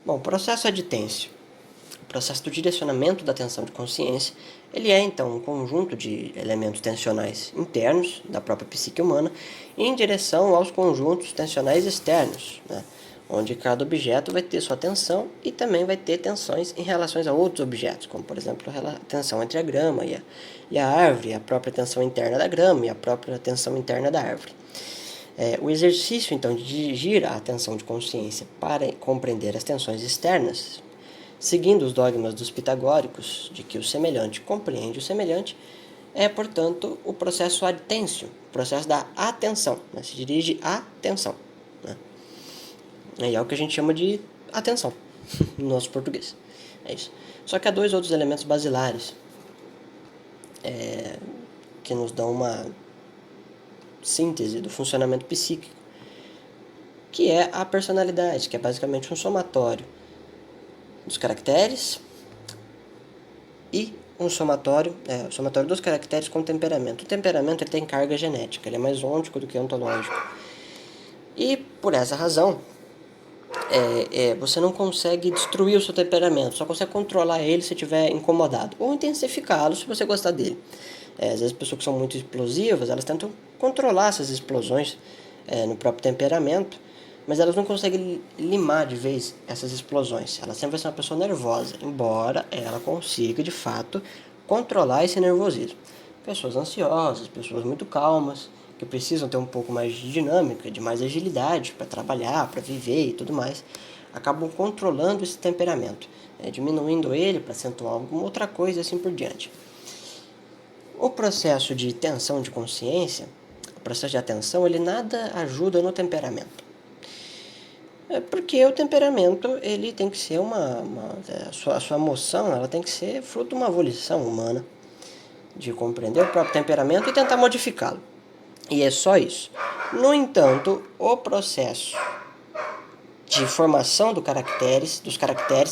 Bom, o processo aditêncio, o processo do direcionamento da atenção de consciência, ele é então um conjunto de elementos tensionais internos da própria psique humana em direção aos conjuntos tensionais externos, né? Onde cada objeto vai ter sua tensão e também vai ter tensões em relação a outros objetos, como por exemplo a tensão entre a grama e a árvore, a própria tensão interna da grama e a própria tensão interna da árvore. O exercício, então, de dirigir a atenção de consciência para compreender as tensões externas, seguindo os dogmas dos pitagóricos, de que o semelhante compreende o semelhante, é, portanto, o processo adtêncio, o processo da atenção, né? Se dirige à atenção. Né? E é o que a gente chama de atenção, no nosso português. É isso. Só que há dois outros elementos basilares que nos dão uma síntese do funcionamento psíquico, que é a personalidade, que é basicamente um somatório dos caracteres e um somatório dos caracteres com temperamento. O temperamento ele tem carga genética, ele é mais ôntico do que ontológico. E por essa razão, você não consegue destruir o seu temperamento, só consegue controlar ele se estiver incomodado, ou intensificá-lo se você gostar dele. Às vezes pessoas que são muito explosivas, elas tentam controlar essas explosões no próprio temperamento, mas elas não conseguem limar de vez essas explosões. Ela sempre vai ser uma pessoa nervosa, embora ela consiga, de fato, controlar esse nervosismo. Pessoas ansiosas, pessoas muito calmas, que precisam ter um pouco mais de dinâmica, de mais agilidade para trabalhar, para viver e tudo mais, acabam controlando esse temperamento, diminuindo ele para acentuar alguma outra coisa e assim por diante. O processo de tensão de consciência, o processo de atenção, ele nada ajuda no temperamento. Porque o temperamento ele tem que ser a sua emoção, ela tem que ser fruto de uma volição humana, de compreender o próprio temperamento e tentar modificá-lo. E é só isso. No entanto, o processo de formação dos caracteres,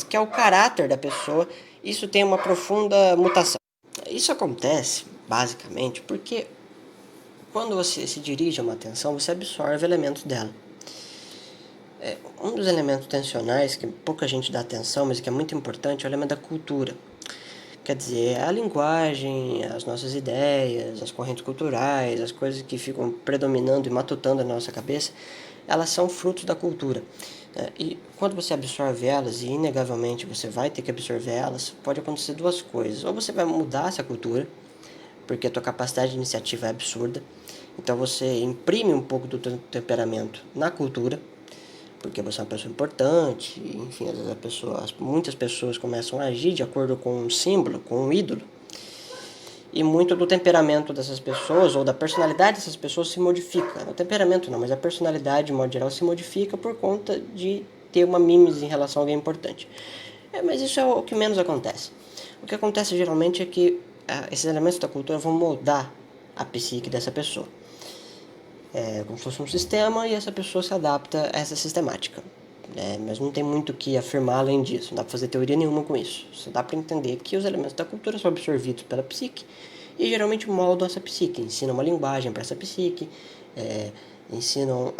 que é o caráter da pessoa, isso tem uma profunda mutação. Isso acontece, basicamente, porque quando você se dirige a uma atenção, você absorve elementos dela. Um dos elementos tensionais que pouca gente dá atenção, mas que é muito importante, é o elemento da cultura. Quer dizer, a linguagem, as nossas ideias, as correntes culturais, as coisas que ficam predominando e matutando na nossa cabeça, elas são frutos da cultura. E quando você absorve elas, e inegavelmente você vai ter que absorver elas, pode acontecer duas coisas. Ou você vai mudar essa cultura, porque a tua capacidade de iniciativa é absurda, então você imprime um pouco do teu temperamento na cultura, porque você é uma pessoa importante, enfim, às vezes muitas pessoas começam a agir de acordo com um símbolo, com um ídolo, e muito do temperamento dessas pessoas, ou da personalidade dessas pessoas se modifica. O temperamento não, mas a personalidade, de modo geral, se modifica por conta de ter uma mimes em relação a alguém importante. Mas isso é o que menos acontece. O que acontece geralmente é que esses elementos da cultura vão moldar a psique dessa pessoa. Como se fosse um sistema e essa pessoa se adapta a essa sistemática. Mas não tem muito o que afirmar além disso, não dá para fazer teoria nenhuma com isso. Só dá para entender que os elementos da cultura são absorvidos pela psique e geralmente moldam essa psique, ensinam uma linguagem para essa psique, ensinam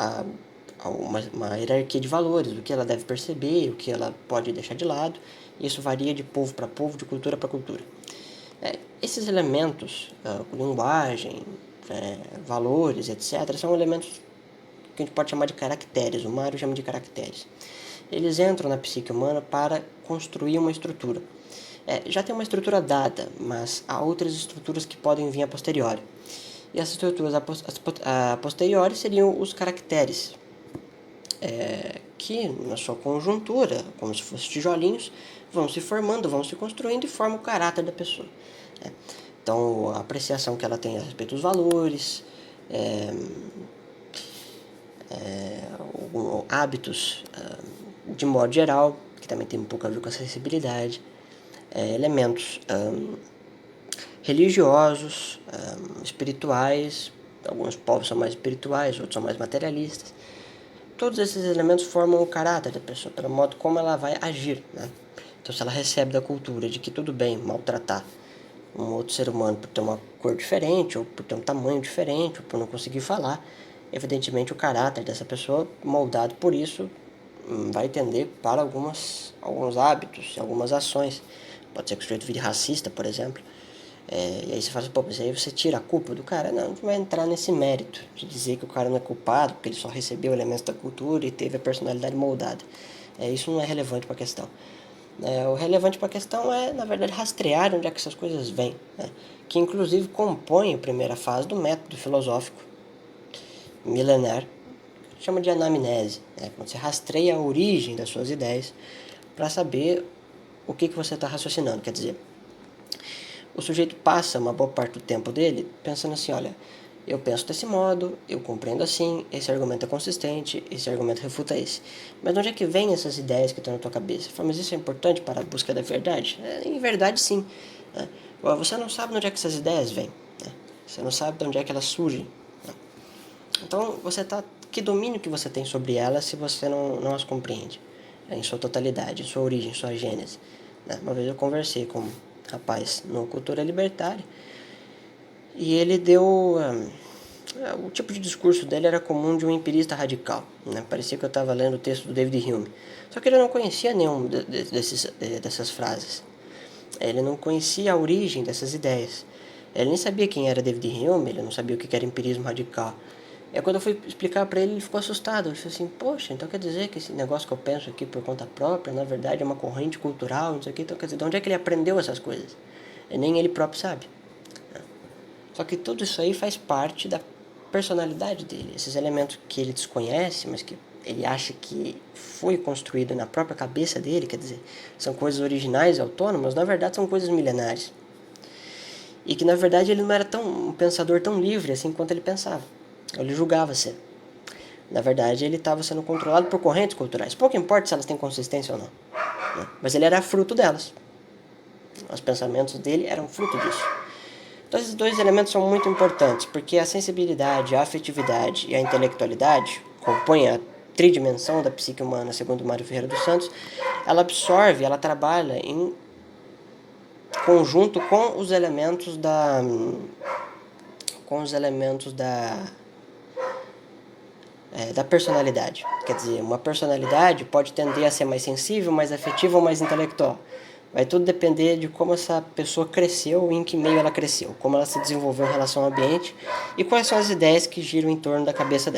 uma hierarquia de valores, o que ela deve perceber, o que ela pode deixar de lado. Isso varia de povo para povo, de cultura para cultura. Esses elementos, linguagem, valores, etc., são elementos que a gente pode chamar de caracteres, o Mário chama de caracteres. Eles entram na psique humana para construir uma estrutura. Já tem uma estrutura dada, mas há outras estruturas que podem vir a posteriori. E essas estruturas a posteriori seriam os caracteres, que na sua conjuntura, como se fossem tijolinhos, vão se formando, vão se construindo e formam o caráter da pessoa. Então, a apreciação que ela tem a respeito dos valores, hábitos, de modo geral, que também tem um pouco a ver com a sensibilidade, elementos religiosos, espirituais, alguns povos são mais espirituais, outros são mais materialistas. Todos esses elementos formam o caráter da pessoa, pelo modo como ela vai agir, né? Então, se ela recebe da cultura de que tudo bem maltratar um outro ser humano por ter uma cor diferente, ou por ter um tamanho diferente, ou por não conseguir falar, evidentemente o caráter dessa pessoa, moldado por isso, vai tender para alguns hábitos, algumas ações. Pode ser que o sujeito vire racista, por exemplo. E aí você fala assim, pô, mas aí você tira a culpa do cara? Não vai entrar nesse mérito de dizer que o cara não é culpado, porque ele só recebeu elementos da cultura e teve a personalidade moldada. Isso não é relevante para a questão. O relevante para a questão é, na verdade, rastrear onde é que essas coisas vêm, né? Que inclusive compõe a primeira fase do método filosófico milenar, que chama de anamnese, né? Quando você rastreia a origem das suas ideias para saber o que você está raciocinando. Quer dizer, o sujeito passa uma boa parte do tempo dele pensando assim, olha, eu penso desse modo, eu compreendo assim, esse argumento é consistente, esse argumento refuta esse. Mas de onde é que vem essas ideias que estão na tua cabeça? Fala, mas isso é importante para a busca da verdade? Em verdade, sim. Né? Você não sabe de onde é que essas ideias vêm. Né? Você não sabe de onde é que elas surgem. Né? Então, que domínio que você tem sobre elas se você não as compreende? Em sua totalidade, em sua origem, em sua gênese. Né? Uma vez eu conversei com um rapaz no Cultura Libertária e ele deu... o tipo de discurso dele era comum de um empirista radical. Né? Parecia que eu estava lendo o texto do David Hume. Só que ele não conhecia nenhum dessas frases. Ele não conhecia a origem dessas ideias. Ele nem sabia quem era David Hume, ele não sabia o que era empirismo radical. E aí, quando eu fui explicar para ele, ele ficou assustado. Ele falou assim, poxa, então quer dizer que esse negócio que eu penso aqui por conta própria, na verdade é uma corrente cultural, não sei o que. Então quer dizer, de onde é que ele aprendeu essas coisas? Nem ele próprio sabe. Só que tudo isso aí faz parte da personalidade dele. Esses elementos que ele desconhece, mas que ele acha que foi construído na própria cabeça dele, quer dizer, são coisas originais e autônomas, na verdade são coisas milenares. E que na verdade ele não era um pensador tão livre assim quanto ele pensava. Ele julgava ser. Na verdade ele estava sendo controlado por correntes culturais. Pouco importa se elas têm consistência ou não. Né? Mas ele era fruto delas. Os pensamentos dele eram fruto disso. Então esses dois elementos são muito importantes, porque a sensibilidade, a afetividade e a intelectualidade compõem a tridimensão da psique humana, segundo Mário Ferreira dos Santos. Ela absorve, ela trabalha em conjunto com os elementos da personalidade. Quer dizer, uma personalidade pode tender a ser mais sensível, mais afetiva ou mais intelectual. Vai tudo depender de como essa pessoa cresceu e em que meio ela cresceu, como ela se desenvolveu em relação ao ambiente e quais são as ideias que giram em torno da cabeça dela.